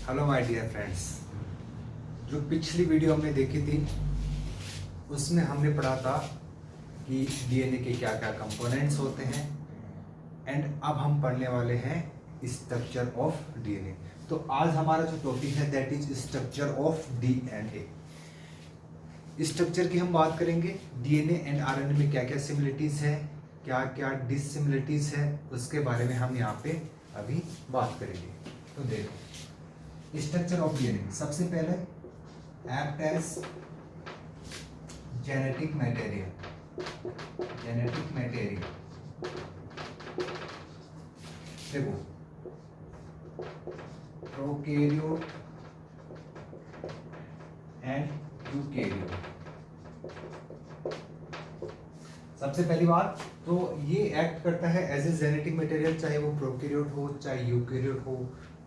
Hello my dear friends. जो पिछली video हमने देखी थी उसमें हमने पढ़ा था कि डीएनए के क्या क्या कंपोनेंट्स होते हैं एंड अब हम पढ़ने वाले हैं स्ट्रक्चर ऑफ डीएनए। तो आज हमारा जो टॉपिक है that is structure of DNA. Structure की हम बात करेंगे, डीएनए एंड आरएनए में क्या क्या सिमिलरिटीज है, क्या क्या डिससिमिलरिटीज है, उसके बारे में हम यहाँ पे अभी बात करेंगे। तो देखो स्ट्रक्चर ऑफ डीएनए, सबसे पहले एक्ट एज जेनेटिक मटेरियल। देखो प्रोकैरियोट एंड यूकैरियोट। सबसे पहली बात तो ये एक्ट करता है एज ए जेनेटिक मटेरियल, चाहे वो प्रोकैरियोट हो चाहे यूकैरियोट हो,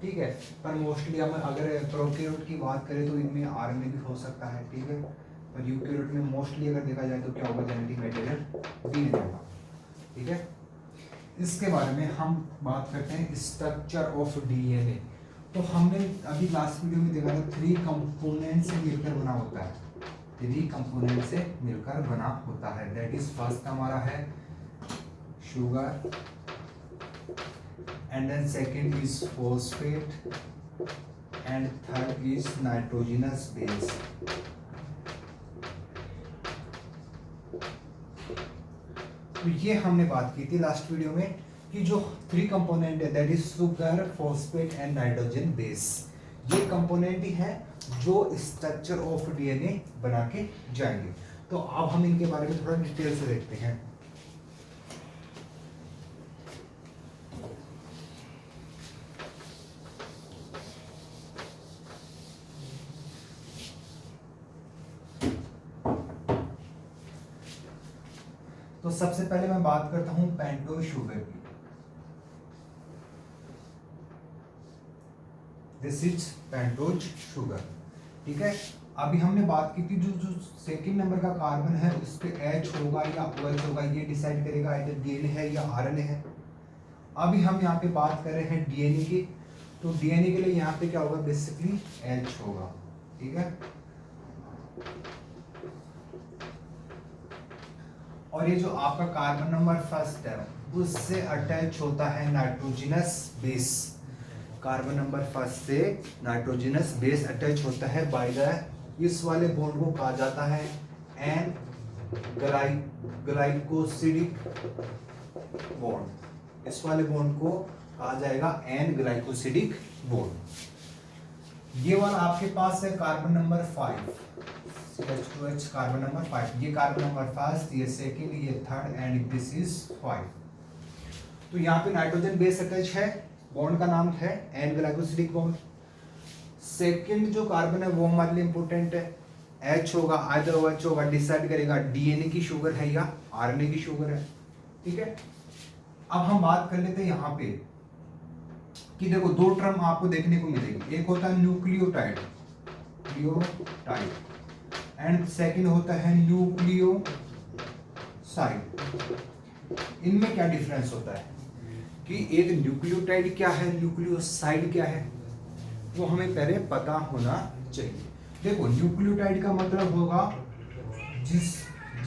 ठीक है। पर मोस्टली हम अगर प्रोकैरियोट की बात करें तो इनमें आरएनए भी हो सकता है, ठीक है। पर यूकैरियोट में मोस्टली अगर देखा जाए तो क्या होगा, जेनेटिक मटेरियल डीएनए होगा, ठीक है। इसके बारे में हम बात करते हैं स्ट्रक्चर ऑफ डीएनए। तो हमने अभी लास्ट वीडियो में देखा था 3 कंपोनेंट से मिलकर बना होता है, 3 कंपोनेंट से मिलकर बना होता है। दैट इज फर्स्ट हमारा है sugar, and then second is phosphate and third is nitrogenous base। तो ये हमने बात की थी लास्ट वीडियो में कि जो 3 कंपोनेंट है that is sugar, phosphate and nitrogen base. ये कंपोनेंट ही है जो स्ट्रक्चर ऑफ डीएनए बना के जाएंगे। तो अब हम इनके बारे में थोड़ा डिटेल से देखते हैं। तो सबसे पहले मैं बात करता हूं पेंटोज शुगर की। दिस इज पेंटोज शुगर, ठीक है। अभी हमने बात की थी जो सेकंड नंबर का कार्बन है उस पे H होगा या OH होगा, ये डिसाइड करेगा इधर डीएनए है या आरएनए है। अभी हम यहाँ पे बात कर रहे हैं डीएनए की, तो डीएनए के लिए यहाँ पे क्या होगा, बेसिकली H होगा, ठीक है। और ये जो आपका कार्बन नंबर फर्स्ट है उससे अटैच होता है nitrogenous base. Carbon number first से नाइट्रोजनस बेस अटैच होता है बाय द, इस वाले बॉन्ड को कहा जाता है एन ग्लाइकोसिडिक बॉन्ड। इस वाले बॉन्ड को कहा जाएगा एन ग्लाइकोसिडिक बॉन्ड। ये वाला आपके पास है carbon number 5, H2H carbon number 5। ये कार्बन नंबर फर्स्ट, ये सेकंड, ये थर्ड एंड दिस इज 5। तो यहाँ पे नाइट्रोजन बेस अटैच है, बॉन्ड का नाम है एन ग्लाइकोसिडिक बॉन्ड। सेकंड जो कार्बन है वो हमारे लिए इंपॉर्टेंट है, H होगा, आइदर OH होगा, डिसाइड करेगा डीएनए की शुगर है या आरएनए की शुगर है, ठीक है। अब हम बात कर लेते हैं यहाँ पे कि देखो 2 टर्म आपको देखने को मिलेगी, एक होता है न्यूक्लियोटाइड एंड सेकंड होता है न्यूक्लियोसाइड। इनमें क्या डिफरेंस होता है कि एक न्यूक्लियोटाइड क्या है, न्यूक्लियोसाइड क्या है, वो हमें पहले पता होना चाहिए। देखो न्यूक्लियोटाइड का मतलब होगा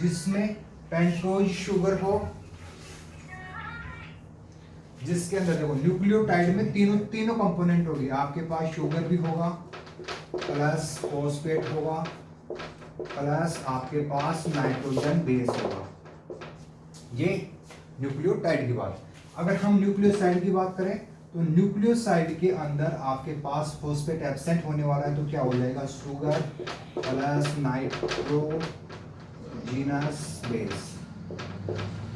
जिसमें पेंटोज शुगर हो, जिसके अंदर देखो न्यूक्लियोटाइड में तीनों कंपोनेंट होगी। आपके पास शुगर भी होगा प्लस फॉस्फेट होगा प्लस आपके पास नाइट्रोजन बेस होगा। ये न्यूक्लियोटाइड की बात। अगर हम न्यूक्लियोसाइड की बात करें तो न्यूक्लियोसाइड के अंदर आपके पास फॉस्फेट एब्सेंट होने वाला है, तो क्या हो जाएगा, शुगर प्लस नाइट्रोजनस बेस,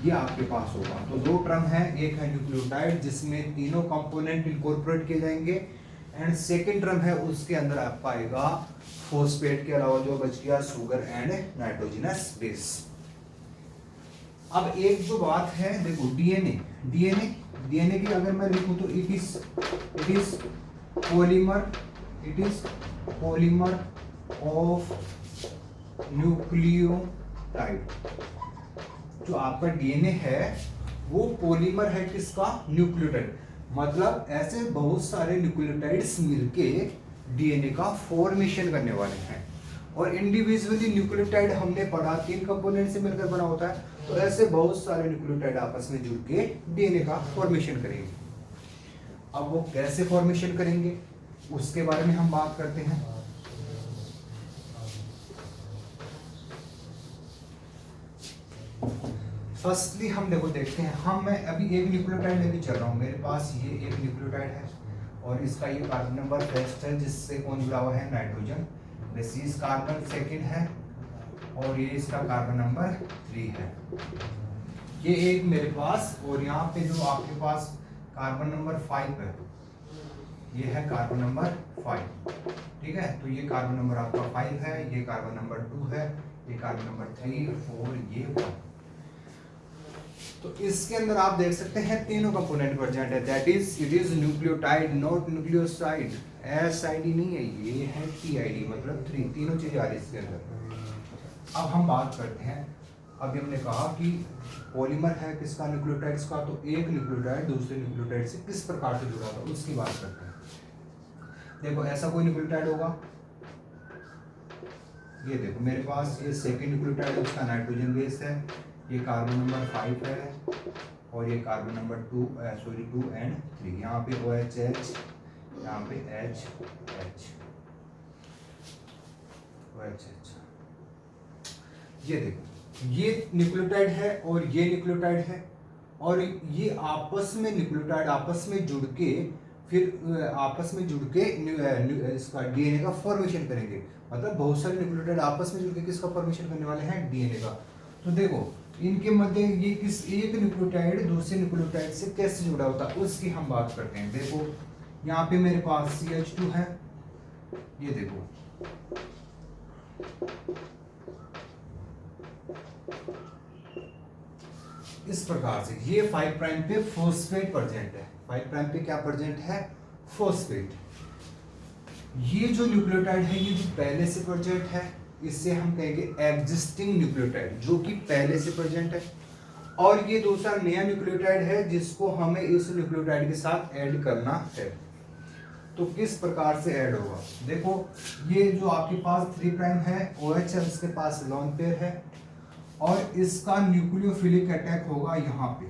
ये आपके पास होगा। तो 2 टर्म है, एक है न्यूक्लियोटाइड जिसमें तीनों कंपोनेंट इनकॉर्पोरेट किए जाएंगे एंड सेकंड टर्म है उसके अंदर आप पाएगा फॉस्फेट के अलावा जो बच गया शुगर एंड नाइट्रोजनस बेस। अब एक जो बात है देखो डीएनए की अगर मैं लिखूं तो it is polymer of nucleotide. जो आपका डीएनए है वो पॉलीमर है किसका, न्यूक्लियोटाइड। मतलब ऐसे बहुत सारे न्यूक्लियोटाइड्स मिलके डीएनए का फॉर्मेशन करने वाले हैं। और इंडिविजुअली न्यूक्लियोटाइड हमने पढ़ा 3 कंपोनेंट से मिलकर बना होता है, तो ऐसे बहुत सारे न्यूक्लियोटाइड आपस में जुड़ के डीएनए का फॉर्मेशन करेंगे। अब वो कैसे फॉर्मेशन करेंगे उसके बारे में हम बात करते हैं। फर्स्टली हम देखते हैं, मैं अभी एक न्यूक्लियोटाइड लेके चल रहा हूँ, मेरे पास ये एक न्यूक्लियोटाइड है और इसका ये कार्बन नंबर फर्स्ट है जिससे कौन जुड़ा हुआ है, नाइट्रोजन। बेसिस कार्बन सेकंड है और ये इसका कार्बन नंबर 3 है। ये एक मेरे पास, और यहाँ पे जो आपके पास कार्बन नंबर 5 है, ये है कार्बन नंबर 5, ठीक है। तो ये कार्बन नंबर आपका 5 है, ये कार्बन नंबर 2 है, ये कार्बन नंबर 3, 4, ये 1। तो इसके अंदर आप देख सकते हैं तीनों कंपोनेंट प्रेजेंट है, that is it is nucleotide not nucleoside. SID नहीं है, ये है टीआईडी, मतलब 3, तीनों चीजें आ रही है इसके अंदर। अब हम बात करते हैं, अभी हमने कहा कि पॉलीमर है किसका, न्यूक्लियोटाइड्स का, तो एक न्यूक्लियोटाइड दूसरे न्यूक्लियोटाइड से किस प्रकार से जुड़ा था उसकी बात करते हैं। देखो ऐसा कोई न्यूक्लियोटाइड होगा, ये देखो मेरे पास ये सेकेंड न्यूक्लियोटाइड है, उसका नाइट्रोजन बेस है, ये कार्बन नंबर 5 है और ये कार्बन नंबर 2 एंड 3। यहाँ पे OHH, यहाँ पे HH, OHH। ये देखो ये न्यूक्लियोटाइड है और ये न्यूक्लियोटाइड है, और ये आपस में न्यूक्लियोटाइड आपस में जुड़ के फिर आपस में जुड़ के इसका डीएनए का फॉर्मेशन करेंगे। मतलब बहुत सारे न्यूक्लियोटाइड आपस में जुड़ के किसका फॉर्मेशन करने वाले हैं, डीएनए का। तो देखो इनके मध्य ये किस एक न्यूक्लियोटाइड दूसरे न्यूक्लियोटाइड से कैसे जुड़ा होता है उसकी हम बात करते हैं। देखो यहाँ पे मेरे पास CH2 है, ये देखो इस प्रकार से ये 5 प्राइम पे फॉस्फेट प्रेजेंट है, 5 प्राइम पे क्या प्रेजेंट है, फॉस्फेट। ये जो न्यूक्लियोटाइड है ये जो पहले से प्रेजेंट है इससे हम कहेंगे एग्जिस्टिंग न्यूक्लियोटाइड, जो कि पहले से प्रेजेंट है। और ये दूसरा नया न्यूक्लियोटाइड है जिसको हमें इस न्यूक्लियोटाइड के साथ ऐड करना है। तो किस प्रकार से ऐड होगा, देखो ये जो आपके पास 3 प्राइम है OH है, उसके पास लोन पेयर है और इसका न्यूक्लियोफिलिक अटैक होगा यहाँ पे,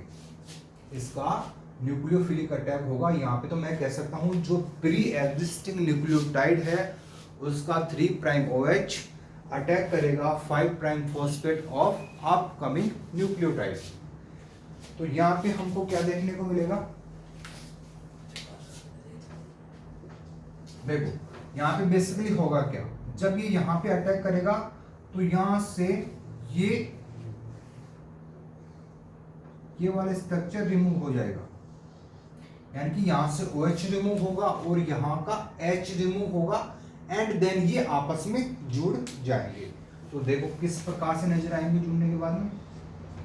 इसका न्यूक्लियोफिलिक अटैक होगा यहाँ पे। तो मैं कह सकता हूँ जो प्री एग्जिस्टिंग न्यूक्लियोटाइड है उसका 3 प्राइम OH अटैक करेगा 5 prime phosphate of upcoming nucleotide. तो यहाँ पे हमको क्या देखने को मिलेगा, देखो यहाँ पे बेसिकली होगा क्या, जब ये यहाँ पे अटैक करेगा तो यहाँ से ये वाला स्ट्रक्चर रिमूव हो जाएगा, यानी कि यहाँ से OH रिमूव होगा और यहाँ का H रिमूव होगा एंड देन ये आपस में जुड़ जाएंगे। तो देखो किस प्रकार से नजर आएंगे जुड़ने के बाद में।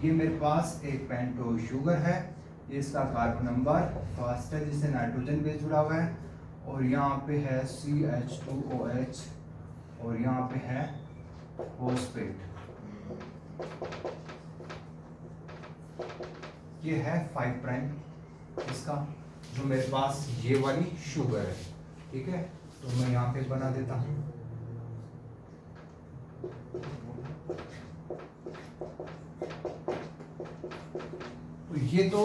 ये मेरे पास एक पेंटो शुगर है, इसका कार्बन नंबर फर्स्ट है जिससे नाइट्रोजन बेस जुड़ा हुआ है, और यहाँ पे है CH2OH और यहाँ पे है फॉस्फेट। ये है 5 प्राइम इसका, जो मेरे पास ये वाली शुगर है, ठीक है। तो मैं यहाँ पे बना देता हूँ, तो ये तो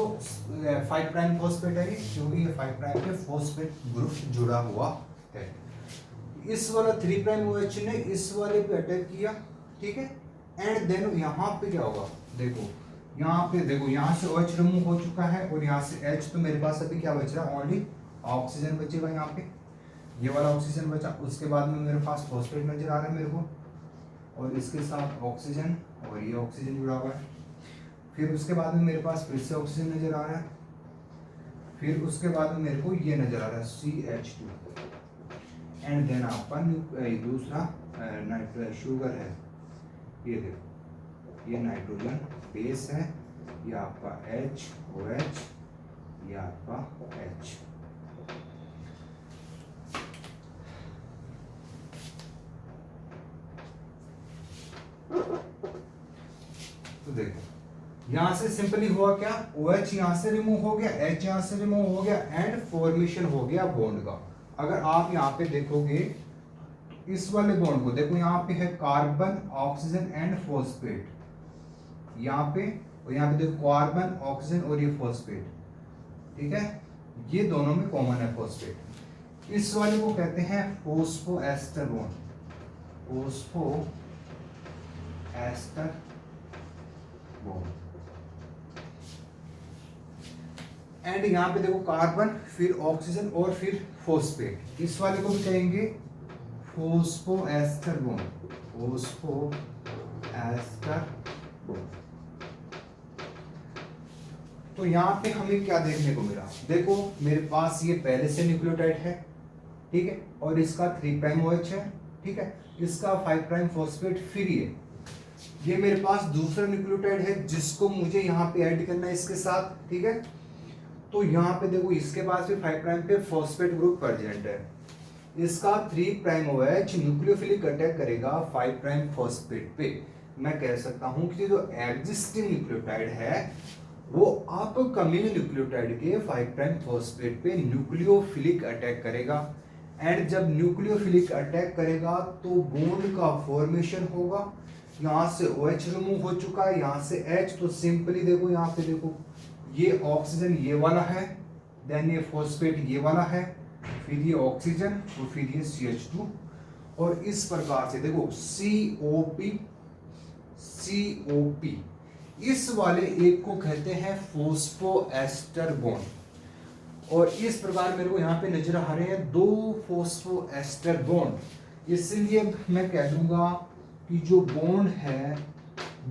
5 प्राइम फॉस्फेट है, क्योंकि ये 5 प्राइम पे फॉस्फेट ग्रुप जुड़ा हुआ है। इस वाला 3 प्राइम OH ने इस वाले पे अटैक किया, ठीक है। एंड देन यहाँ पे क्या होगा, देखो यहाँ पे देखो यहाँ से OH रिमूव हो चुका है और यहाँ से H, तो मेरे पास अभी क्या बच रहा है, ओनली ऑक्सीजन बचेगा। यहाँ पे ये वाला ऑक्सीजन बचा, उसके बाद में मेरे पास फॉस्फेट नजर आ रहा है मेरे को, और इसके साथ ऑक्सीजन और ये ऑक्सीजन जुड़ा हुआ है। फिर उसके बाद में मेरे पास फिर से ऑक्सीजन नजर आ रहा है, फिर उसके बाद में मेरे को ये नजर आ रहा है CH2 एंड देन आपका दूसरा शुगर है। ये देखो ये नाइट्रोजन बेस है, ये आपका OH, ये आपका H। तो देखो यहां से सिंपली हुआ क्या, OH यहां से रिमूव हो गया, H यहां से रिमूव हो गया एंड फॉर्मेशन हो गया बॉन्ड का। अगर आप यहाँ पे देखोगे इस वाले बॉन्ड को, देखो यहाँ पे है कार्बन ऑक्सीजन एंड फॉस्फेट, यहाँ पे और यहाँ पे देखो कार्बन ऑक्सीजन और ये फॉस्फेट, ठीक है, ये दोनों में कॉमन है फॉस्फेट। इस वाले को कहते हैं phospho ester bond, phospho ester bond. And यहाँ पे देखो कार्बन, फिर ऑक्सीजन और फिर फॉस्फेट, इस वाले को भी कहेंगे phospho ester bond, phospho ester bond. तो यहाँ पे हमें क्या देखने को मिला, देखो मेरे पास ये पहले से न्यूक्लियोटाइड है, ठीक है, और इसका 3 प्राइम OH है, ठीक है, इसका 5 प्राइम फॉस्फेट फ्री है। ये मेरे पास दूसरा न्यूक्लियोटाइड है जिसको मुझे यहाँ पे ऐड करना है इसके साथ, ठीक है। तो यहाँ पे देखो इसके पास भी 5 प्राइम पे फॉस्फेट ग्रुप प्रेजेंट है, इसका 3 प्राइम OH न्यूक्लियोफिलिक अटैक करेगा 5 प्राइम फॉस्फेट पे। मैं कह सकता हूँ कि जो एग्जिस्टिंग न्यूक्लियोटाइड है वो अपकमिंग न्यूक्लियोटाइड के 5 प्राइम फॉस्फेट पे न्यूक्लियोफिलिक अटैक करेगा। एंड जब न्यूक्लियोफिलिक अटैक करेगा तो बॉन्ड का फॉर्मेशन होगा, यहाँ से OH रिमूव हो चुका है, यहाँ से H, तो सिंपली देखो यहाँ पे देखो ये ऑक्सीजन ये वाला है, देन ये फॉस्फेट ये वाला है, फिर ये ऑक्सीजन और फिर ये CH2, और इस प्रकार से देखो COP, इस वाले एक को कहते हैं फोस्फो एस्टर बॉन्ड। और इस प्रकार मेरे को यहाँ पे नजर आ रहे हैं 2 फोस्फो एस्टर बॉन्ड, इसलिए मैं कह दूंगा कि जो बॉन्ड है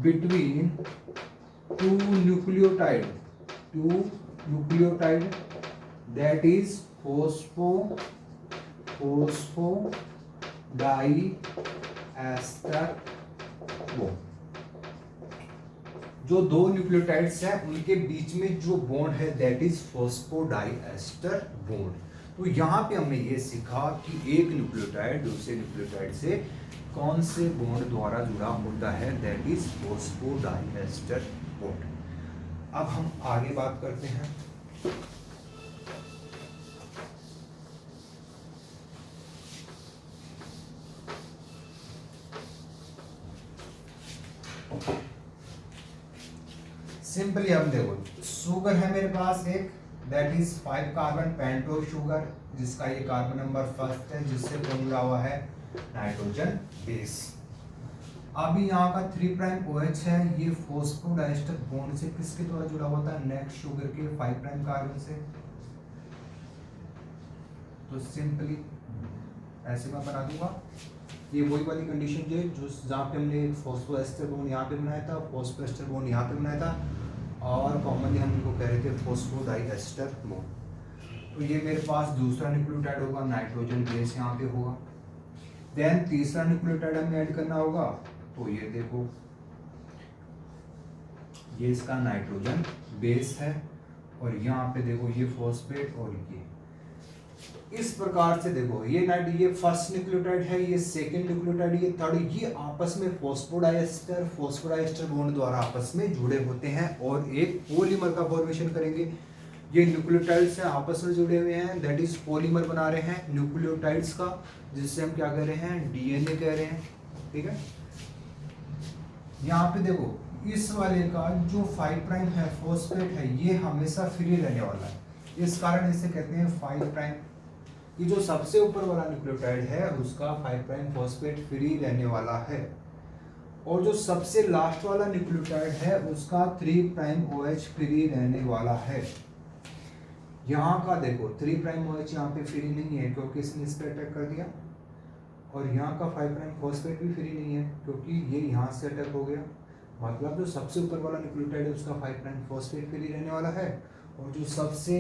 between two nucleotide that is phospho di ester bond. जो 2 न्यूक्लियोटाइड्स हैं उनके बीच में जो बॉन्ड है दैट इज फोस्फोडाइएस्टर बॉन्ड। तो यहाँ पे हमने ये सीखा कि एक न्यूक्लियोटाइड दूसरे न्यूक्लियोटाइड से कौन से बॉन्ड द्वारा जुड़ा होता है, दैट इज फोस्फोडाइएस्टर बॉन्ड। अब हम आगे बात करते हैं। सिंपली अब देखो शुगर है मेरे पास एक, दैट इज 5 कार्बन पेंटो शुगर, जिसका ये कार्बन नंबर फर्स्ट है, जिससे जुड़ा हुआ है नाइट्रोजन बेस। अभी यहाँ का 3 प्राइम OH है, ये फोस्फोडाइएस्टर बॉन्ड से किसके द्वारा जुड़ा होता है, नेक्स्ट शुगर के 5 प्राइम कार्बन से। तो सिंपली ऐसे मैं बना दूंगा, ये वही वाली कंडीशन जो जहाँ पे हमने फोस्फोएस्टर बॉन्ड यहाँ पे बनाया था, फोस्फोएस्टर बॉन्ड यहाँ पे बनाया था, और कॉमनली हम इनको कह रहे थे फोस्फोडाइएस्टर बॉन्ड। तो ये मेरे पास दूसरा न्यूक्लियोटाइड होगा, नाइट्रोजन बेस यहाँ पे होगा। देन तीसरा न्यूक्लियोटाइड हमें ऐड करना होगा, तो ये देखो ये इसका नाइट्रोजन बेस है, और यहाँ पे देखो ये फॉस्फेट और ये इस प्रकार से देखो ये फर्स्ट न्यूक्लियोटाइड है, ये सेकंड न्यूक्लियोटाइड, ये थर्ड, ये आपस में फोस्फोडाइएस्टर बॉन्ड द्वारा आपस में जुड़े होते हैं और एक पॉलीमर का फॉर्मेशन करेंगे। ये न्यूक्लियोटाइड्स से आपस में जुड़े हुए हैं, दैट इज पॉलीमर बना रहे हैं न्यूक्लियोटाइड्स का, जिससे हम क्या कह रहे हैं, DNA कह रहे हैं, ठीक है। यहाँ पे देखो इस वाले का जो 5 प्राइम है फॉस्फेट है, ये हमेशा फ्री रहने वाला है, इस कारण इसे कहते हैं 5 प्राइम। ये जो सबसे ऊपर वाला न्यूक्लियोटाइड है उसका 5 प्राइम फॉस्फेट फ्री रहने वाला है, और जो सबसे लास्ट वाला न्यूक्लियोटाइड है उसका 3 प्राइम OH फ्री रहने वाला है। यहाँ का देखो 3 प्राइम OH यहाँ पे फ्री नहीं है क्योंकि इसने इस पर अटैक कर दिया, और यहाँ का 5 प्राइम फॉस्फेट भी फ्री नहीं है क्योंकि ये यहाँ से अटैक हो गया। मतलब जो सबसे ऊपर वाला न्यूक्लियोटाइड है उसका 5 प्राइम फॉस्फेट फ्री रहने वाला है, और जो सबसे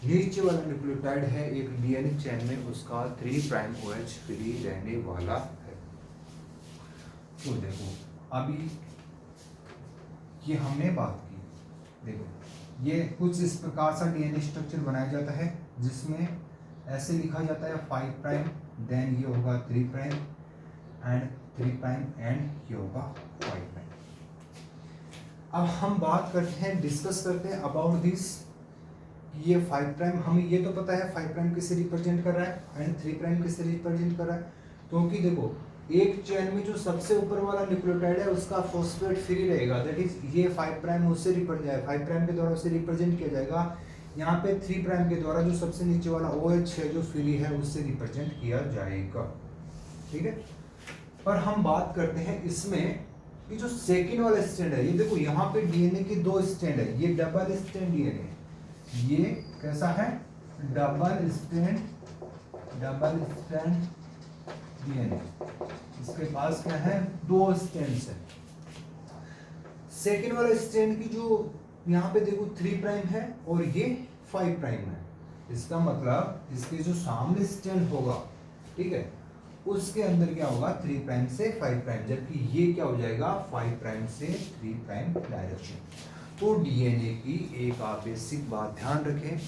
नीचे वाला न्यूक्लियोटाइड है एक DNA चेन में, उसका 3 प्राइम OH फ्री रहने वाला है। तो देखो अभी ये हमने बात की, देखो ये कुछ इस प्रकार सा DNA स्ट्रक्चर बनाया जाता है जिसमें ऐसे लिखा जाता है 5 प्राइम, देन ये होगा 3 प्राइम एंड 3 प्राइम, एंड ये होगा 5 प्राइम। अब हम बात करते हैं, डिस्कस करते हैं अबाउट दिस ये 5 प्राइम, हमें ये तो पता है 5 प्राइम किससे रिप्रेजेंट कर रहा है एंड 3 प्राइम किससे रिप्रेजेंट कर रहा है, क्योंकि देखो एक चेन में जो सबसे ऊपर वाला न्यूक्लियोटाइड है उसका फॉस्फेट फ्री रहेगा, दैट इज ये 5 प्राइम उससे रिप्रेजेंट 5 प्राइम के द्वारा उससे रिप्रेजेंट किया जाएगा। यहाँ पे 3 प्राइम के द्वारा जो सबसे नीचे वाला OH है जो फ्री है उससे रिप्रेजेंट किया जाएगा, ठीक है। पर हम बात करते हैं इसमें कि जो सेकेंड वाला स्टैंड है, ये देखो यहाँ पे डीएनए के 2 स्टैंड है, ये डबल स्टैंड डीएनए, ये कैसा है डबल स्टैंड डीएनए, इसके पास क्या है 2 स्टैंड्स है। सेकेंड वाला स्टैंड की जो यहाँ पे देखो 3 प्राइम है और ये 5 प्राइम है, इसका मतलब इसके जो सामने स्टैंड होगा, ठीक है, उसके अंदर क्या होगा 3 प्राइम से 5 प्राइम, जबकि ये क्या हो जाएगा 5 प्राइम से 3 प्राइम डायरेक्शन। तो डीएनए की एक आप बेसिक बात ध्यान रखें,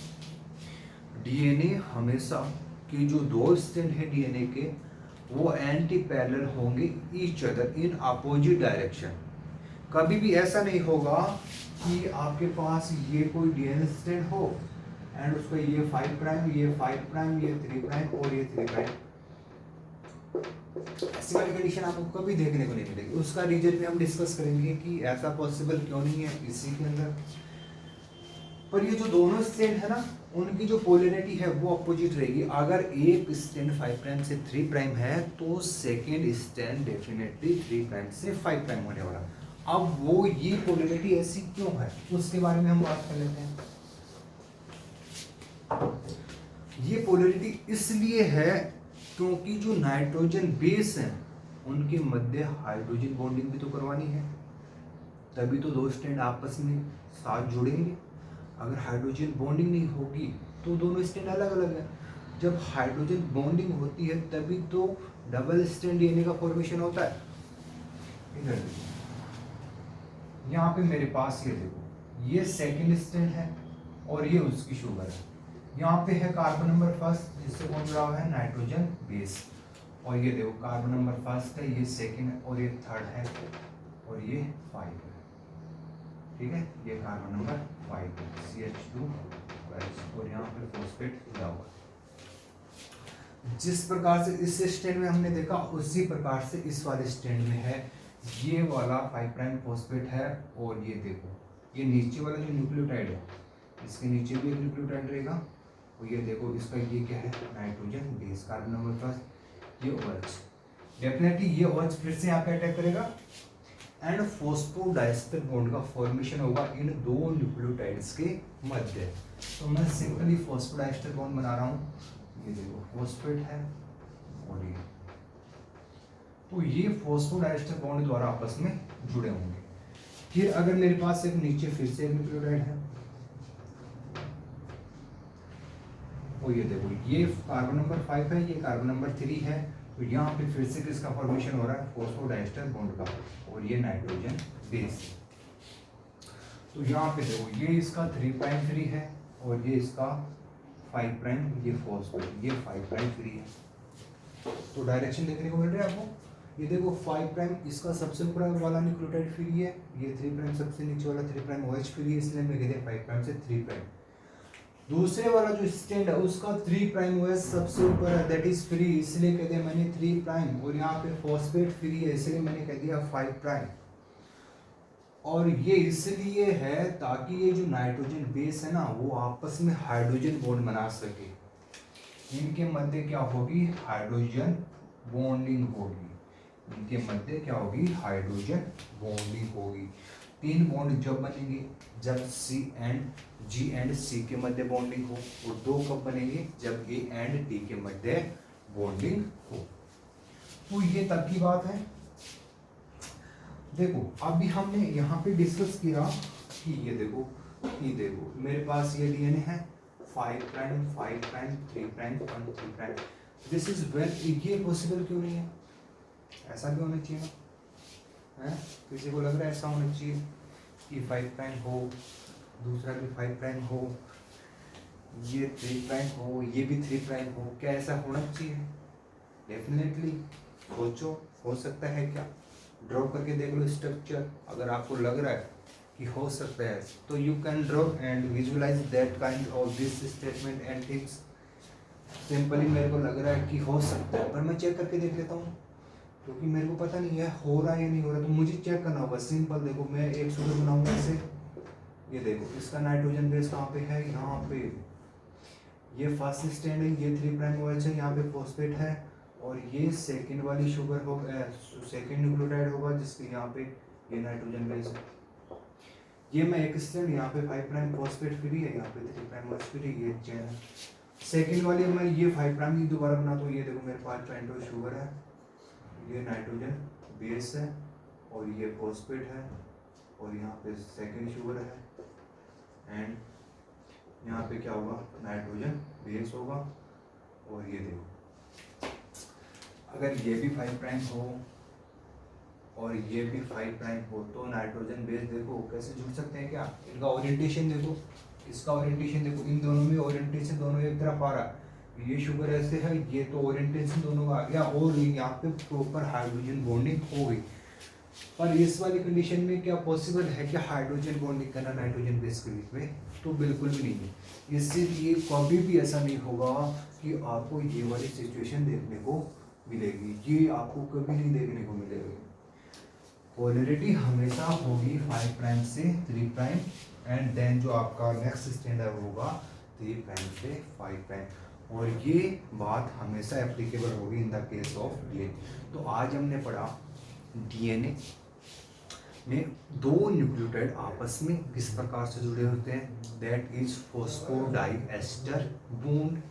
डीएनए हमेशा की जो 2 स्टैंड है डीएनए के वो एंटी पैरेलल होंगे each other in opposite direction. कभी भी ऐसा नहीं होगा कि आपके पास ये कोई डीएनए स्टैंड हो एंड उसका ये 5 प्राइम, ये 5 प्राइम, ये 3 प्राइम और ये 3 प्राइम, ऐसी वाली कंडीशन आपको कभी देखने को नहीं मिलेगी। उसका रीजन भी हम डिस्कस करेंगे कि ऐसा पॉसिबल क्यों नहीं है इसी के अंदर। पर ये जो दोनों स्टैंड है ना उनकी जो पोलैरिटी है वो अपोजिट रहेगी। अगर एक स्टैंड 5 प्राइम से 3 प्राइम है तो सेकेंड स्टैंड डेफिनेटली 3 प्राइम से 5 प्राइम होने वाला। अब वो ये पोलैरिटी ऐसी क्यों है उसके बारे में हम बात कर लेते हैं। ये पोलैरिटी इसलिए है क्योंकि जो नाइट्रोजन बेस है उनके मध्य हाइड्रोजन बॉन्डिंग भी तो करवानी है, तभी तो 2 स्टैंड आपस में साथ जुड़ेंगे। अगर हाइड्रोजन बॉन्डिंग नहीं होगी तो दोनों स्टैंड अलग अलग है। जब हाइड्रोजन बॉन्डिंग होती है तभी तो डबल स्टैंड डीएनए का फॉर्मेशन होता है। इधर देखो, यहाँ पे मेरे पास ये देखो ये सेकंड स्टैंड है और ये उसकी शुगर है। यहाँ पे है कार्बन नंबर फर्स्ट जिससे कौन जुड़ा हुआ है नाइट्रोजन बेस, और ये देखो कार्बन नंबर फर्स्ट है, ये सेकंड है और ये थर्ड है और ये 5 है, ठीक है। ये कार्बन नंबर 5 है CH2 और यहाँ पे फॉस्फेट जुड़ा हुआ है। जिस प्रकार से इस स्टैंड में हमने देखा उसी प्रकार से इस वाले स्टैंड में है, ये वाला 5 प्राइम फॉस्फेट है और ये देखो ये नीचे वाला जो न्यूक्लियोटाइड है इसके नीचे भी एक न्यूक्लियोटाइड रहेगा और ये देखो इसका ये क्या है nitrogen base carbon number first, ये OH डेफिनेटली ये OH फिर से यहाँ पे अटैक करेगा एंड फॉस्फोडाइस्टर बॉन्ड का फॉर्मेशन होगा इन 2 न्यूक्लियोटाइड्स के मध्य। तो मैं सिंपली फॉस्फोडाइस्टर बॉन्ड बना रहा हूँ, ये देखो फॉस्फेट है और ये, तो ये फॉस्फोडाइस्टर बॉन्ड द्वारा आपस में जुड़े होंगे। फिर अगर मेरे पास एक नीचे फिर से एक न्यूक्लियोटाइड है और ये देखो ये कार्बन नंबर 5 है, ये कार्बन नंबर 3 है, तो यहाँ पे फिर से किसका फॉर्मेशन हो रहा है फॉस्फोडाइस्टर बॉन्ड का और ये नाइट्रोजन बेस। तो यहाँ पे देखो ये इसका 3 प्राइम फ्री है और ये इसका 5 प्राइम, ये फॉस्फेट ये 5 प्राइम फ्री है। तो डायरेक्शन देखने को मिल रहा है आपको, ये देखो 5 प्राइम इसका सबसे ऊपर वाला न्यूक्लियोटाइड फ्री है, ये 3 प्राइम सबसे नीचे वाला 3 प्राइम OH फ्री है, इसलिए मैं कहते हैं 5 प्राइम से 3 प्राइम। दूसरे वाला जो स्टैंड है उसका 3 प्राइम OH सबसे ऊपर है, दैट इज फ्री, इसलिए कहते हैं मैंने 3 प्राइम, और यहाँ पे फॉस्फेट फ्री है इसलिए मैंने कह दिया 5 प्राइम। और ये इसलिए है ताकि ये जो नाइट्रोजन बेस है ना वो आपस में हाइड्रोजन बॉन्ड बना सके, इनके मध्य क्या होगी हाइड्रोजन बॉन्डिंग होगी, इनके मध्य क्या होगी हाइड्रोजन बॉन्डिंग होगी। 3 बॉन्ड जब बनेंगे जब C and G and C के मध्य बॉन्डिंग हो, और 2 कब बनेंगे जब A एंड D के मध्य बॉन्डिंग हो। तो ये तब की बात है। देखो अभी हमने यहाँ पे डिस्कस किया कि ये देखो मेरे पास ये डीएनए है 5 prime 5 prime 3 prime 1 3 prime, this is well, ये पॉसिबल क्यों नहीं है, ऐसा भी होना चाहिए ना, है किसी को लग रहा है ऐसा होना चाहिए कि 5 प्राइम हो, दूसरा भी 5 प्राइम हो, ये 3 प्राइम हो, ये भी 3 प्राइम हो, क्या ऐसा होना चाहिए? डेफिनेटली सोचो, हो सकता है क्या? ड्रॉ करके देख लो स्ट्रक्चर, अगर आपको लग रहा है कि हो सकता है, तो you can draw and visualise that kind of this statement and things. Simply मेरे को लग रहा है कि हो सकता है, पर मैं चेक करके देख लेता हूँ क्योंकि मेरे को पता नहीं है हो रहा है या नहीं हो रहा, तो मुझे चेक करना होगा। सिंपल देखो, मैं एक शुगर बनाऊंगा इसे, ये देखो इसका नाइट्रोजन बेस कहाँ पे है, यहाँ पे, ये फर्स्ट स्टैंड है, ये 3 प्राइम OH है, यहाँ पे फॉस्फेट है, और ये सेकंड वाली शुगर हो, सेकंड न्यूक्लियोटाइड होगा जिसके यहाँ पे ये नाइट्रोजन बेस है। ये मैं एक स्टैंड, यहाँ पे 5 प्राइम फॉस्फेट फ्री है, यहाँ पे 3 प्राइम OH फ्री, ये चेन है। सेकंड वाली मैं ये 5 प्राइम की दोबारा बनाता हूँ, ये देखो मेरे पास पेंटोज शुगर है, ये नाइट्रोजन बेस है, और ये फॉस्फेट है, और यहाँ पे सेकंड शुगर है, एंड यहाँ पे क्या होगा, नाइट्रोजन बेस होगा। और ये देखो अगर ये भी 5 प्राइम हो और ये भी 5 प्राइम हो तो नाइट्रोजन बेस देखो कैसे जुड़ सकते हैं, क्या इनका ओरिएंटेशन देखो, इसका ओरिएंटेशन देखो, इन दोनों में ओरिएंटेशन दोनों एक तरफ आ रहा है, ये शुगर ऐसे है, ये तो ओरिएंटेशन दोनों का आ गया, और यहाँ पे प्रॉपर हाइड्रोजन बॉन्डिंग हो गई। पर इस वाली कंडीशन में क्या पॉसिबल है कि हाइड्रोजन बॉन्डिंग करना नाइट्रोजन बेस के बीच में, तो बिल्कुल भी नहीं है। इसलिए कभी भी ऐसा नहीं होगा कि आपको ये वाली सिचुएशन देखने को मिलेगी, ये आपको कभी नहीं देखने को मिलेगी। पोलैरिटी हमेशा होगी 5 प्राइम से 3 प्राइम, एंड देन जो आपका नेक्स्ट स्टैंड है वो होगा 3 प्राइम से 5 प्राइम, और ये बात हमेशा एप्लीकेबल होगी in the case of DNA. तो आज हमने पढ़ा डीएनए में 2 न्यूक्लियोटाइड आपस में किस प्रकार से जुड़े होते हैं, that is phosphodiester bond.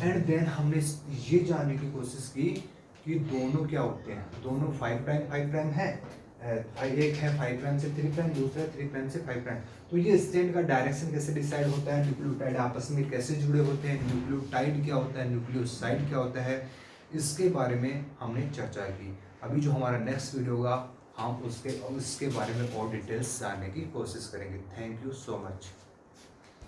And then हमने ये जानने की कोशिश की कि दोनों क्या होते हैं, दोनों 5 प्राइम है, एक है 5 प्राइम से 3 प्राइम, दूसरा 3 प्राइम से 5 प्राइम। तो ये स्टैंड का डायरेक्शन कैसे डिसाइड होता है, न्यूक्लियोटाइड आपस में कैसे जुड़े होते हैं, न्यूक्लियोटाइड क्या होता है, न्यूक्लियोसाइड क्या होता है, इसके बारे में हमने चर्चा की। अभी जो हमारा नेक्स्ट वीडियो होगा हम उसके बारे में और डिटेल्स जानने की कोशिश करेंगे। Thank you so much.